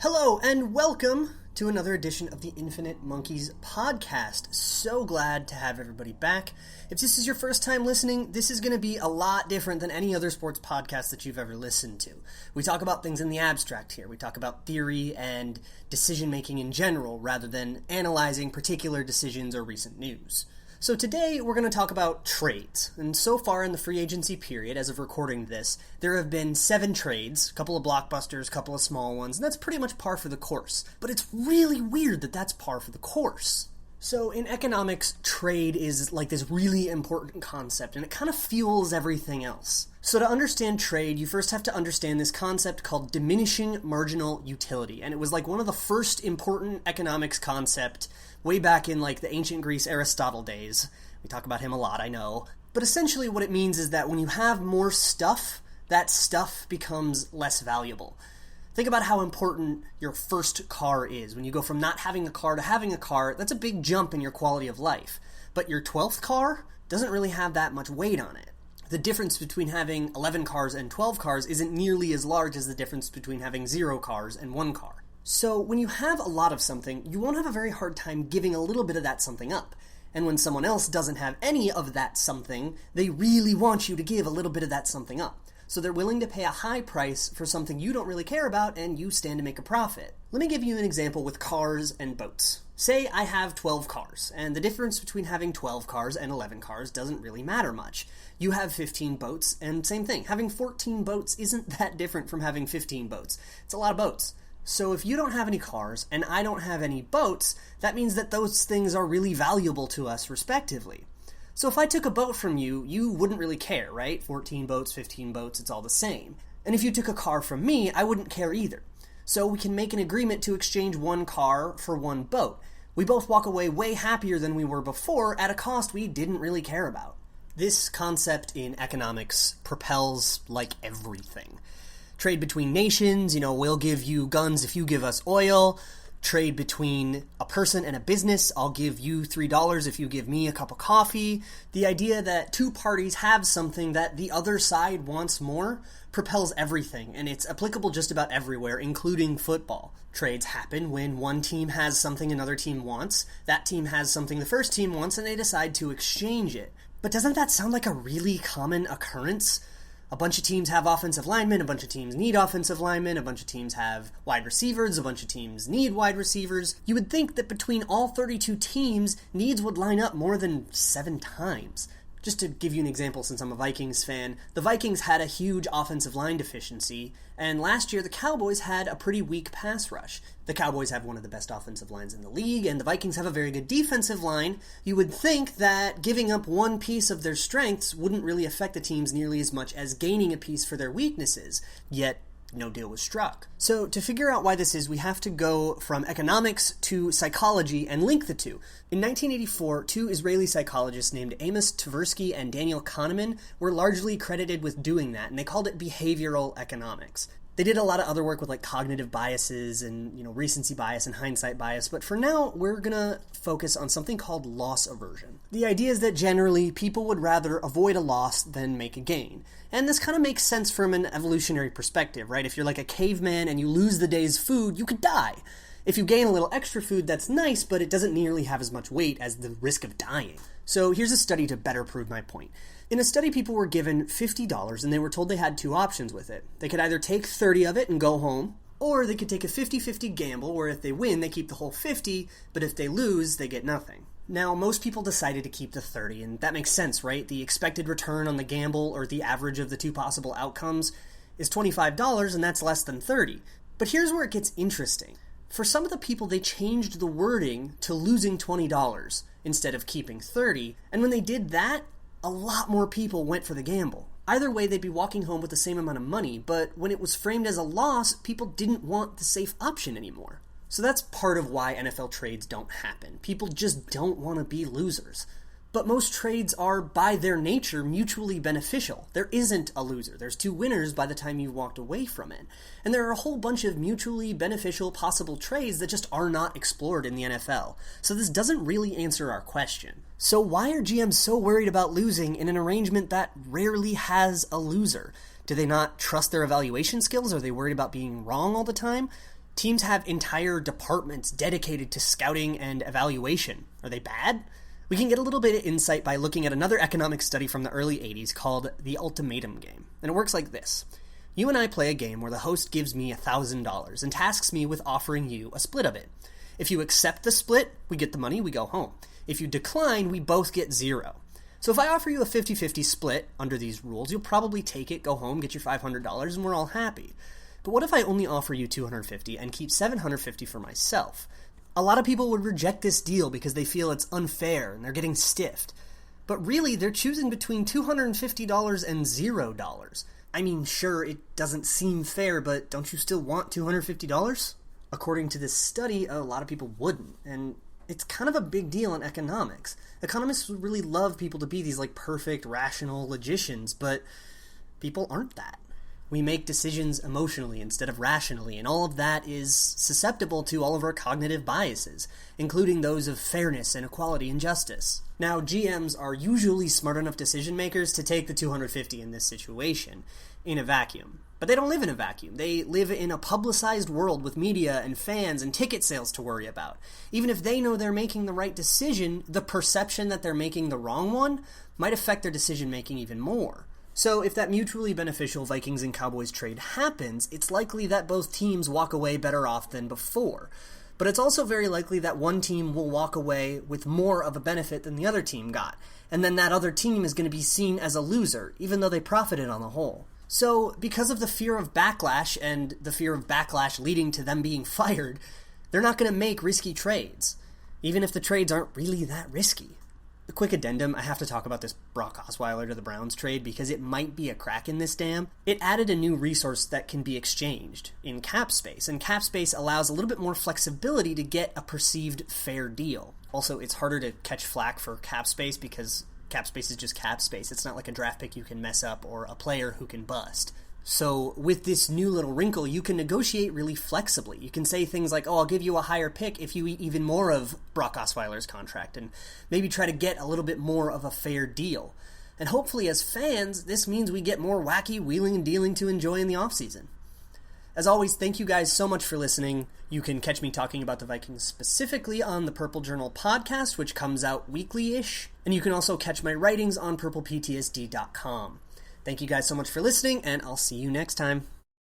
Hello and welcome to another edition of the Infinite Monkeys podcast. So glad to have everybody back. If this is your first time listening, this is going to be a lot different than any other sports podcast that you've ever listened to. We talk about things in the abstract here. We talk about theory and decision making in general rather than analyzing particular decisions or recent news. So today we're going to talk about trades, and so far in the free agency period, as of recording this, there have been 7 trades, a couple of blockbusters, a couple of small ones, and that's pretty much par for the course. But it's really weird that that's par for the course. So in economics, trade is like this really important concept, and it kind of fuels everything else. So to understand trade, you first have to understand this concept called diminishing marginal utility, and it was like one of the first important economics concept way back in like the ancient Greece Aristotle days. We talk about him a lot, I know. But essentially what it means is that when you have more stuff, that stuff becomes less valuable. Think about how important your first car is. When you go from not having a car to having a car, that's a big jump in your quality of life. But your 12th car doesn't really have that much weight on it. The difference between having 11 cars and 12 cars isn't nearly as large as the difference between having 0 cars and 1 car. So when you have a lot of something, you won't have a very hard time giving a little bit of that something up. And when someone else doesn't have any of that something, they really want you to give a little bit of that something up. So they're willing to pay a high price for something you don't really care about and you stand to make a profit. Let me give you an example with cars and boats. Say I have 12 cars, and the difference between having 12 cars and 11 cars doesn't really matter much. You have 15 boats, and same thing. Having 14 boats isn't that different from having 15 boats. It's a lot of boats. So if you don't have any cars and I don't have any boats, that means that those things are really valuable to us respectively. So if I took a boat from you, you wouldn't really care, right? 14 boats, 15 boats, it's all the same. And if you took a car from me, I wouldn't care either. So we can make an agreement to exchange 1 car for 1 boat. We both walk away way happier than we were before at a cost we didn't really care about. This concept in economics propels like everything. Trade between nations, we'll give you guns if you give us oil. Trade between a person and a business, I'll give you $3 if you give me a cup of coffee. The idea that 2 parties have something that the other side wants more propels everything, and it's applicable just about everywhere, including football. Trades happen when one team has something another team wants, that team has something the first team wants, and they decide to exchange it. But doesn't that sound like a really common occurrence? A bunch of teams have offensive linemen, a bunch of teams need offensive linemen, a bunch of teams have wide receivers, a bunch of teams need wide receivers. You would think that between all 32 teams, needs would line up more than 7 times. Just to give you an example, since I'm a Vikings fan, the Vikings had a huge offensive line deficiency, and last year the Cowboys had a pretty weak pass rush. The Cowboys have one of the best offensive lines in the league, and the Vikings have a very good defensive line. You would think that giving up one piece of their strengths wouldn't really affect the teams nearly as much as gaining a piece for their weaknesses, yet no deal was struck. So to figure out why this is, we have to go from economics to psychology and link the two. In 1984, 2 Israeli psychologists named Amos Tversky and Daniel Kahneman were largely credited with doing that, and they called it behavioral economics. They did a lot of other work with like cognitive biases and, recency bias and hindsight bias, but for now, we're gonna focus on something called loss aversion. The idea is that generally, people would rather avoid a loss than make a gain. And this kind of makes sense from an evolutionary perspective, right? If you're like a caveman and you lose the day's food, you could die. If you gain a little extra food, that's nice, but it doesn't nearly have as much weight as the risk of dying. So here's a study to better prove my point. In a study, people were given $50 and they were told they had 2 options with it. They could either take 30 of it and go home, or they could take a 50-50 gamble where if they win, they keep the whole 50, but if they lose, they get nothing. Now, most people decided to keep the 30, and that makes sense, right? The expected return on the gamble, or the average of the 2 possible outcomes, is $25, and that's less than 30. But here's where it gets interesting. For some of the people, they changed the wording to losing $20 instead of keeping 30, and when they did that, a lot more people went for the gamble. Either way, they'd be walking home with the same amount of money, but when it was framed as a loss, people didn't want the safe option anymore. So that's part of why NFL trades don't happen. People just don't want to be losers. But most trades are, by their nature, mutually beneficial. There isn't a loser. There's 2 winners by the time you've walked away from it. And there are a whole bunch of mutually beneficial possible trades that just are not explored in the NFL. So this doesn't really answer our question. So why are GMs so worried about losing in an arrangement that rarely has a loser? Do they not trust their evaluation skills? Are they worried about being wrong all the time? Teams have entire departments dedicated to scouting and evaluation. Are they bad? We can get a little bit of insight by looking at another economic study from the early 80s called the ultimatum game. And it works like this. You and I play a game where the host gives me $1,000 and tasks me with offering you a split of it. If you accept the split, we get the money, we go home. If you decline, we both get zero. So if I offer you a 50-50 split under these rules, you'll probably take it, go home, get your $500, and we're all happy. But what if I only offer you $250 and keep $750 for myself? A lot of people would reject this deal because they feel it's unfair and they're getting stiffed. But really, they're choosing between $250 and $0. I mean, sure, it doesn't seem fair, but don't you still want $250? According to this study, a lot of people wouldn't, and it's kind of a big deal in economics. Economists would really love people to be these perfect, rational logicians, but people aren't that. We make decisions emotionally instead of rationally, and all of that is susceptible to all of our cognitive biases, including those of fairness and equality and justice. Now, GMs are usually smart enough decision makers to take the $250 in this situation, in a vacuum. But they don't live in a vacuum. They live in a publicized world with media and fans and ticket sales to worry about. Even if they know they're making the right decision, the perception that they're making the wrong one might affect their decision making even more. So if that mutually beneficial Vikings and Cowboys trade happens, it's likely that both teams walk away better off than before. But it's also very likely that one team will walk away with more of a benefit than the other team got, and then that other team is going to be seen as a loser, even though they profited on the whole. So, because of the fear of backlash and the fear of backlash leading to them being fired, they're not going to make risky trades, even if the trades aren't really that risky. A quick addendum, I have to talk about this Brock Osweiler to the Browns trade because it might be a crack in this dam. It added a new resource that can be exchanged in cap space, and cap space allows a little bit more flexibility to get a perceived fair deal. Also, it's harder to catch flack for cap space because cap space is just cap space. It's not like a draft pick you can mess up or a player who can bust. So with this new little wrinkle, you can negotiate really flexibly. You can say things like, I'll give you a higher pick if you eat even more of Brock Osweiler's contract, and maybe try to get a little bit more of a fair deal. And hopefully as fans, this means we get more wacky wheeling and dealing to enjoy in the offseason. As always, thank you guys so much for listening. You can catch me talking about the Vikings specifically on the Purple Journal podcast, which comes out weekly-ish. And you can also catch my writings on purpleptsd.com. Thank you guys so much for listening, and I'll see you next time.